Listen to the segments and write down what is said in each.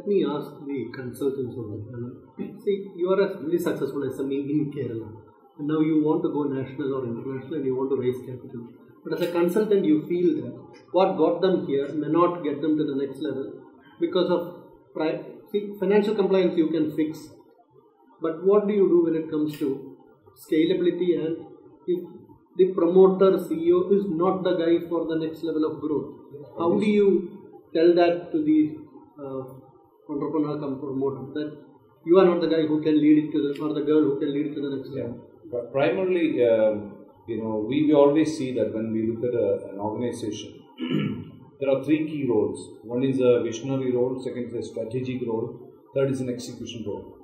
me ask the consultants over here. See, you are a really successful SME in Kerala. And now you want to go national or international and you want to raise capital. But as a consultant, you feel that what got them here may not get them to the next level because of financial compliance you can fix. But what do you do when it comes to scalability, and if the promoter CEO is not the guy for the next level of growth? How do you tell that to the entrepreneur come promoter that you are not the guy who can lead it to the, or the girl who can lead it to the next level? But primarily, we always see that when we look at an organization, there are three key roles. One is a visionary role, second is a strategic role, third is an execution role.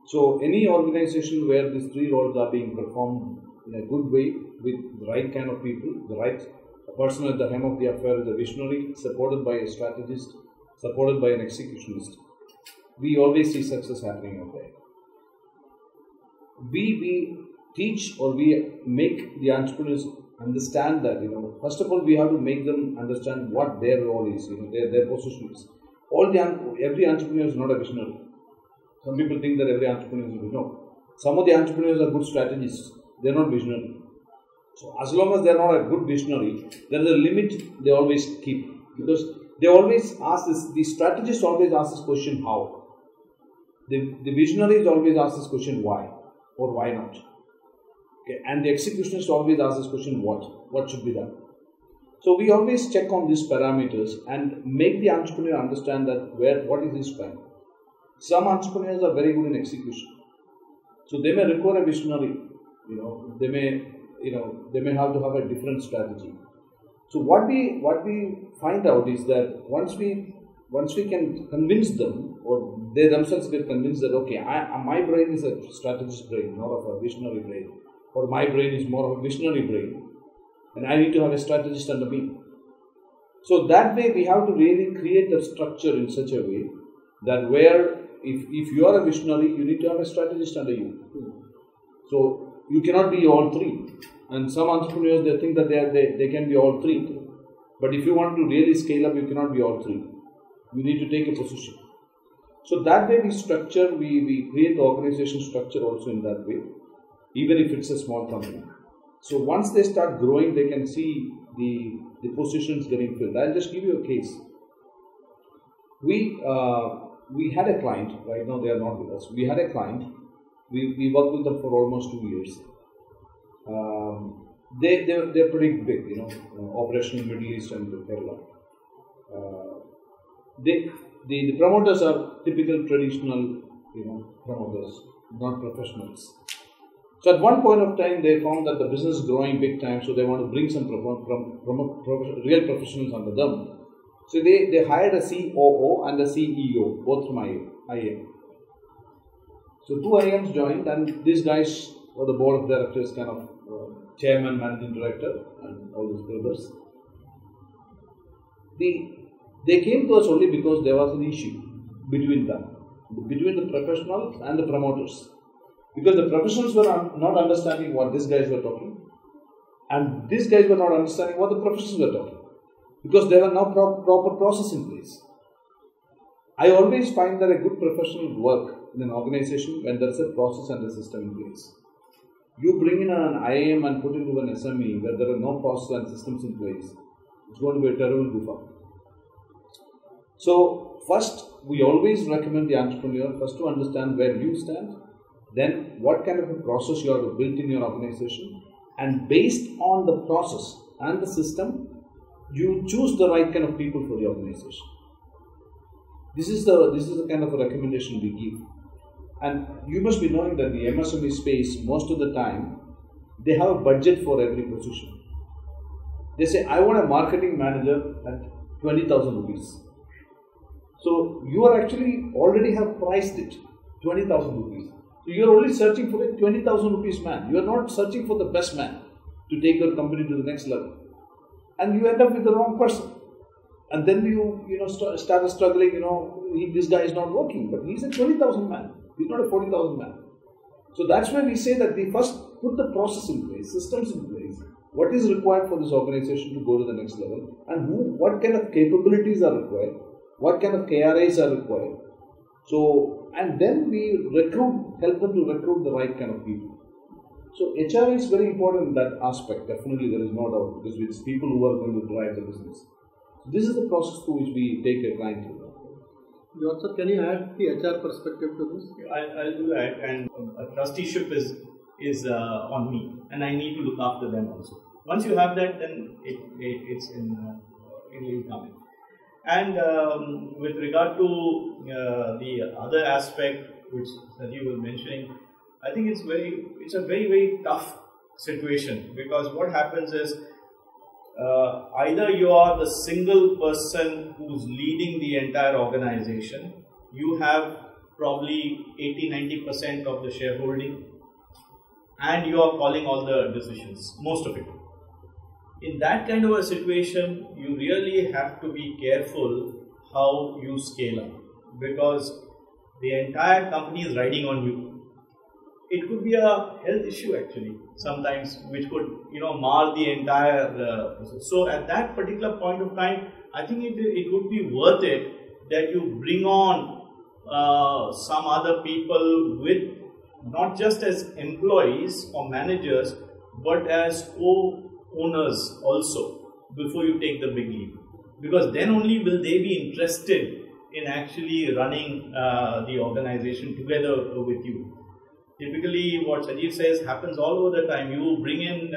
So any organization where these three roles are being performed in a good way with the right kind of people, a person at the helm of the affair is a visionary, supported by a strategist, supported by an executionist, we always see success happening out there. We teach or we make the entrepreneurs understand that, first of all, we have to make them understand what their role is, their position is. Every entrepreneur is not a visionary. Some people think that every entrepreneur is a visionary. No. Some of the entrepreneurs are good strategists. They are not visionary. So as long as they are not a good visionary, there is a limit they always keep. Because they always ask this, the strategist always asks this question, how? The visionaries always ask this question, why? Or why not? Okay. And the executionist always asks this question, what should be done? So we always check on these parameters and make the entrepreneur understand that what is his strength. Some entrepreneurs are very good in execution. So they may require a visionary, they may have to have a different strategy. So what we find out is that once we can convince them, or they themselves get convinced that, okay, my brain is a strategist brain, not of a visionary brain, or my brain is more of a visionary brain, and I need to have a strategist under me. So that way we have to really create the structure in such a way that where if you are a visionary, you need to have a strategist under you. So you cannot be all three. And some entrepreneurs, they think that they can be all three. But if you want to really scale up, you cannot be all three. You need to take a position. So that way we create the organization structure also in that way, even if it's a small company. So once they start growing, they can see the positions getting filled. I'll just give you a case. We had a client, right now they are not with us. We had a client, we worked with them for almost 2 years. They're pretty big, operation in Middle East and Kerala. The promoters are typical traditional, promoters, not professionals. So at one point of time, they found that the business is growing big time, so they want to bring some real professionals under them. So they hired a COO and a CEO, both from IM. So 2 IMs joined, and these guys were the board of directors, kind of chairman, managing director, and all these brothers. They came to us only because there was an issue between them, between the professionals and the promoters. Because the professionals were not understanding what these guys were talking, and these guys were not understanding what the professionals were talking. Because there were no proper process in place. I always find that a good professional work in an organization when there is a process and a system in place. You bring in an IAM and put into an SME where there are no process and systems in place, it's going to be a terrible goof-up. So first, we always recommend the entrepreneur first to understand where you stand, then what kind of a process you have built in your organization, and based on the process and the system, you choose the right kind of people for the organization. This is the kind of a recommendation we give. And you must be knowing that the MSME space, most of the time, they have a budget for every position. They say, I want a marketing manager at 20,000 rupees. So you are actually already have priced it, 20,000 rupees. So you are only searching for a 20,000 rupees man. You are not searching for the best man to take your company to the next level. And you end up with the wrong person. And then you start struggling, this guy is not working, but he's a 20,000 man. He's not a 40,000 man. So that's why we say that we first put the process in place, systems in place. What is required for this organization to go to the next level, and what kind of capabilities are required, what kind of KRAs are required, So, and then we help them to recruit the right kind of people. So HR is very important in that aspect. Definitely, there is no doubt, because it's people who are going to drive the business. So this is the process through which we take a client to. Also, can you add the HR perspective to this? I'll do that. And a trusteeship is on me, and I need to look after them also. Once you have that, then it will come in. And with regard to the other aspect which Sajeev was mentioning, I think it's a very, very tough situation, because what happens is either you are the single person who's leading the entire organization, you have probably 80-90% of the shareholding, and you are calling all the decisions, most of it. In that kind of a situation, you really have to be careful how you scale up, because the entire company is riding on you. It could be a health issue actually, sometimes, which could mar the entire process. So at that particular point of time, I think it would be worth it that you bring on some other people with, not just as employees or managers, but as co-owners also, before you take the big leap. Because then only will they be interested in actually running the organization together with you. Typically, what Sajeev says happens all over the time. You bring in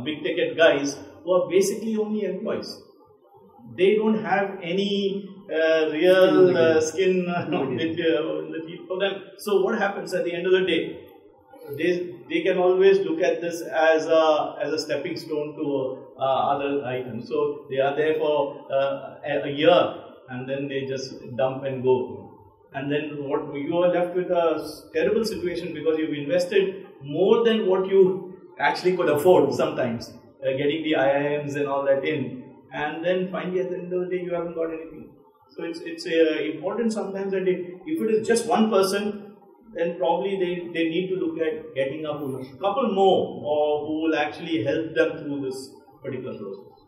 big ticket guys who are basically only employees. They don't have any real skin in the teeth for them. So what happens at the end of the day? They can always look at this as a stepping stone to other items. So they are there for a year, and then they just dump and go. And then what you are left with a terrible situation, because you've invested more than what you actually could afford sometimes, getting the IIMs and all that in, and then finally at the end of the day you haven't got anything. So it's important sometimes that if it is just one person, then probably they need to look at getting a couple more who will actually help them through this particular process.